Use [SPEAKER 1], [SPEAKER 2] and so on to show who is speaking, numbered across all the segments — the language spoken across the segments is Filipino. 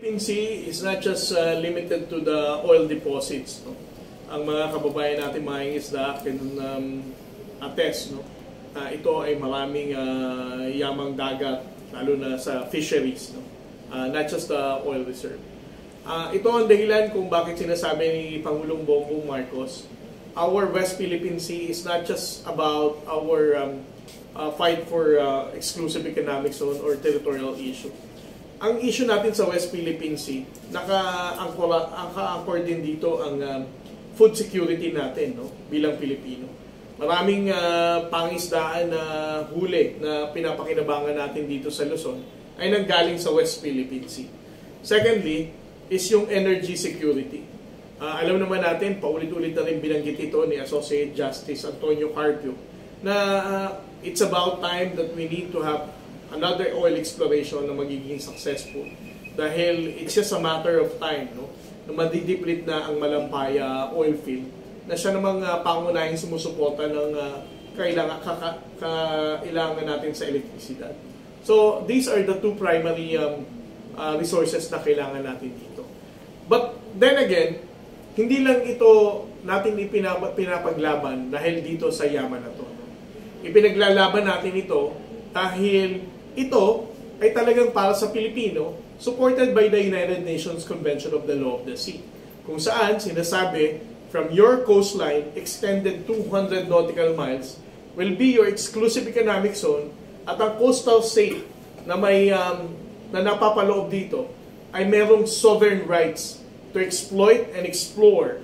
[SPEAKER 1] Philippine Sea is not just limited to the oil deposits. No? Ang mga kababayan natin mga isda can attest, no? Ito ay maraming yamang dagat, lalo na sa fisheries, no? Not just the oil reserve. Ito ang dahilan kung bakit sinasabi ni Pangulong Bongbong Marcos, our West Philippine Sea is not just about our fight for exclusive economic zone or territorial issue. Ang issue natin sa West Philippine Sea, naka-anchor din dito ang food security natin, no, bilang Pilipino. Maraming pangisdaan na huli na pinapakinabangan natin dito sa Luzon ay nanggaling sa West Philippine Sea. Secondly, is yung energy security. Alam naman natin, paulit-ulit na rin binanggit ito ni Associate Justice Antonio Carpio, na it's about time that we need to have another oil exploration na magiging successful. Dahil it's just a matter of time, no, na madidiplit na ang Malampaya oil field, na siya namang pangunahing sumusuporta ng kailangan natin sa elektrisidad. So, these are the two primary resources na kailangan natin dito. But then again, hindi lang ito natin pinapaglaban dahil dito sa yaman na to. Ipinaglalaban natin ito dahil ito ay talagang para sa Pilipino, supported by the United Nations Convention of the Law of the Sea, kung saan sinasabi, from your coastline, extended 200 nautical miles, will be your exclusive economic zone, at ang coastal state na may na napapaloob dito ay merong sovereign rights to exploit and explore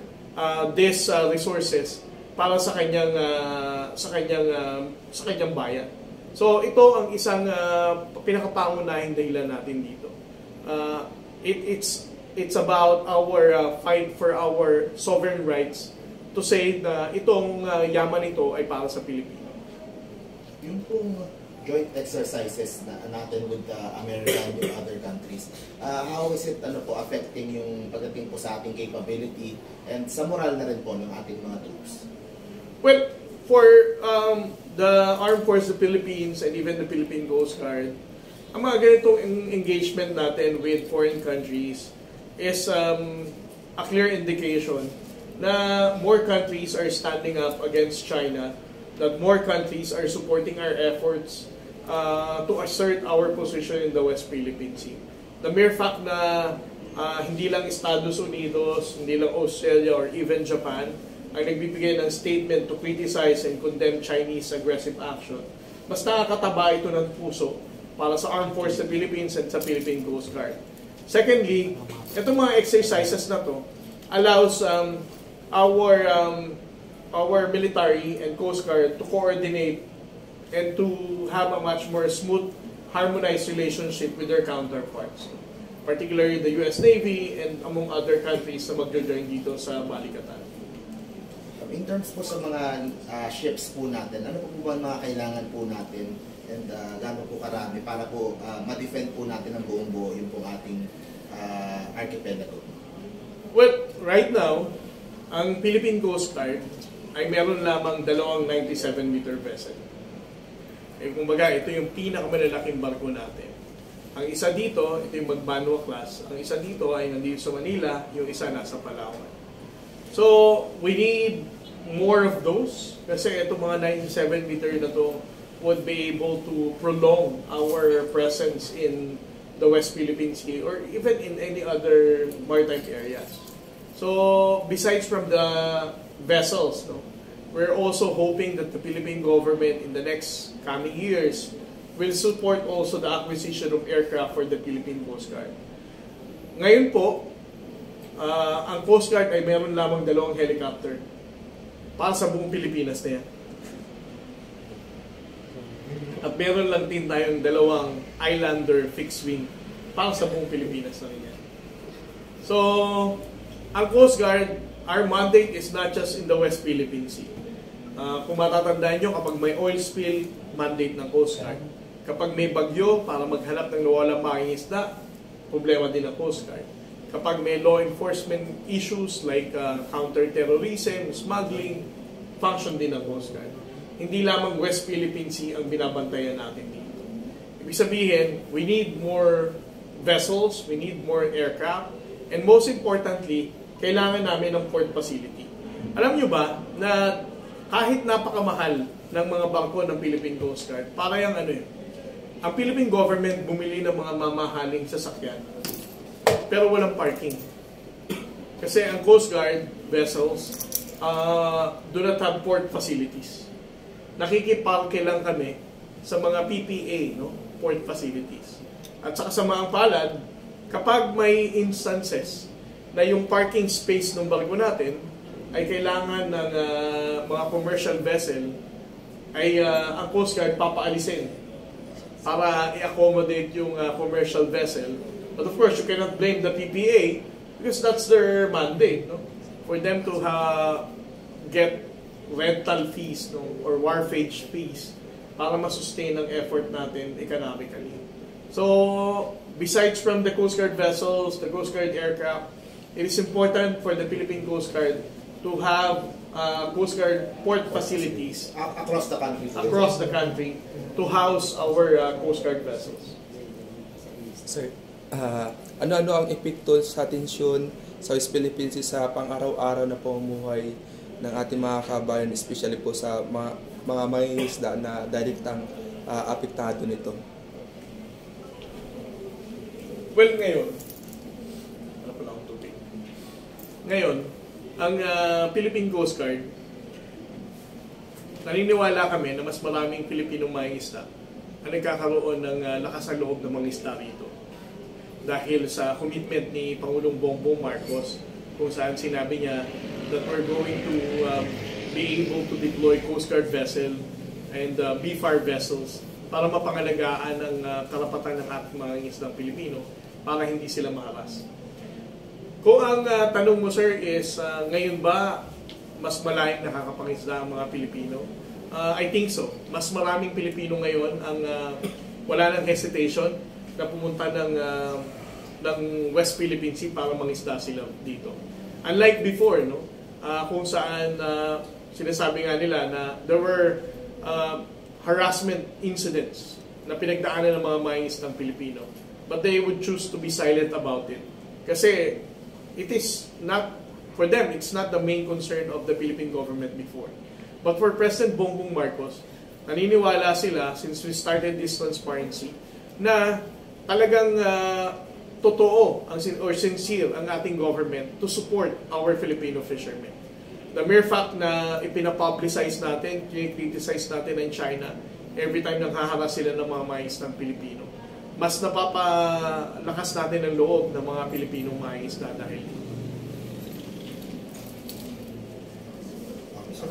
[SPEAKER 1] these resources para sa kanyang bayan. So ito ang isang pinakapangunahing dahilan natin dito. It's about our fight for our sovereign rights to say na itong yaman ito ay para sa Pilipino.
[SPEAKER 2] Yung pong joint exercises na natin with the American and other countries, how is it affecting yung pagdating po sa ating capability and sa moral na rin po ng ating mga troops?
[SPEAKER 1] Well, for the Armed Forces of the Philippines and even the Philippine Coast Guard, ang mga ganitong engagement natin with foreign countries is a clear indication na more countries are standing up against China, that more countries are supporting our efforts to assert our position in the West Philippine Sea. The mere fact na hindi lang Estados Unidos, hindi lang Australia or even Japan ang nagbibigay ng statement to criticize and condemn Chinese aggressive action, mas nakakataba ito ng puso para sa Armed Forces of the Philippines and sa Philippine Coast Guard. Secondly, itong mga exercises na to allows our military and Coast Guard to coordinate and to have a much more smooth, harmonized relationship with their counterparts, particularly the US Navy and among other countries na mag-join dito sa Balikatan.
[SPEAKER 2] In terms po sa mga ships po natin, ano po ba mga kailangan po natin and gano'n po karami para po ma-defend po natin ang buong buo yung pong ating archipelago?
[SPEAKER 1] Well, right now, ang Philippine Coast Guard ay meron lamang 2 97-meter vessel. Kumbaga, ito yung pinakamalalaking barko natin. Ang isa dito, ito yung Magbanwa class. Ang isa dito ay nandito sa Manila, yung isa nasa Palawan. So, we need more of those kasi itong mga 97-meter na to would be able to prolong our presence in the West Philippine Sea or even in any other maritime areas. So, besides from the vessels, no, we're also hoping that the Philippine government in the next coming years will support also the acquisition of aircraft for the Philippine Coast Guard. Ngayon po, ang Coast Guard ay meron lamang 2 helicopter para sa buong Pilipinas na yan. At meron lang din tayong 2 Islander fixed wing para sa buong Pilipinas na rin yan. So, ang Coast Guard, our mandate is not just in the West Philippine Sea. Kung matatandaan nyo, kapag may oil spill, mandate ng Coast Guard. Kapag may bagyo, para maghanap ng nawalang mangingisda, problema din ng Coast Guard. Kapag may law enforcement issues like counter-terrorism, smuggling, function din ng Coast Guard. Hindi lamang West Philippine Sea ang binabantayan natin dito. Ibig sabihin, we need more vessels, we need more aircraft, and most importantly, kailangan namin ng port facility. Alam nyo ba na kahit napakamahal ng mga bangko ng Philippine Coast Guard, para yung ano yun, ang Philippine government bumili ng mga mamahaling sasakyan, pero walang parking. Kasi ang Coast Guard vessels do not have port facilities. Nakikiparke lang kami sa mga PPA, no? Port facilities. At saka sa mga palad, kapag may instances na yung parking space ng barko natin ay kailangan ng mga commercial vessel, ay ang Coast Guard papaalisin para i-accommodate yung commercial vessel. But of course, you cannot blame the PPA because that's their mandate, no? For them to get rental fees, no? Or wharfage fees para masustain ang effort natin economically. So, besides from the Coast Guard vessels, the Coast Guard aircraft, it is important for the Philippine Coast Guard to have Coast Guard port facilities
[SPEAKER 2] across the country
[SPEAKER 1] to house our Coast Guard vessels.
[SPEAKER 3] Sir, ano-ano ang epekto sa tensyon sa West Philippines sa pang-araw-araw na pamumuhay ng ating mga kabayan, especially po sa mga mangingisda na direktang apektado nito?
[SPEAKER 1] Well, ngayon, ngayon, ang Philippine Coast Guard, naniniwala kami na mas maraming Pilipinong mangingisda ang nagkakaroon ng lakas ng loob ng mga isda rito. Dahil sa commitment ni Pangulong Bongbong Marcos, kung saan sinabi niya that we're going to be able to deploy Coast Guard vessel and BFAR vessels para mapangalagaan ang karapatan ng ating mga isdang Pilipino para hindi sila maharas. Kung ang tanong mo, sir, is ngayon ba mas malayang nakakapangisda ang mga Pilipino? I think so. Mas maraming Pilipino ngayon ang wala ng hesitation na pumunta ng West Philippine Sea para mangisda sila dito. Unlike before, no? Kung saan sinasabi nga nila na there were harassment incidents na pinagdaanan ng mga mangingisdang Pilipino. But they would choose to be silent about it. Kasi it is not, for them, it's not the main concern of the Philippine government before. But for President Bongbong Marcos, naniniwala sila, since we started this transparency, na talagang totoo or sincere ang ating government to support our Filipino fishermen. The mere fact na ipinapublicize natin, criticize natin ng China every time nanghaharas sila ng mga mangingisdang Pilipino, mas napapalakas natin ang loob ng mga Pilipinong mangingisda dahil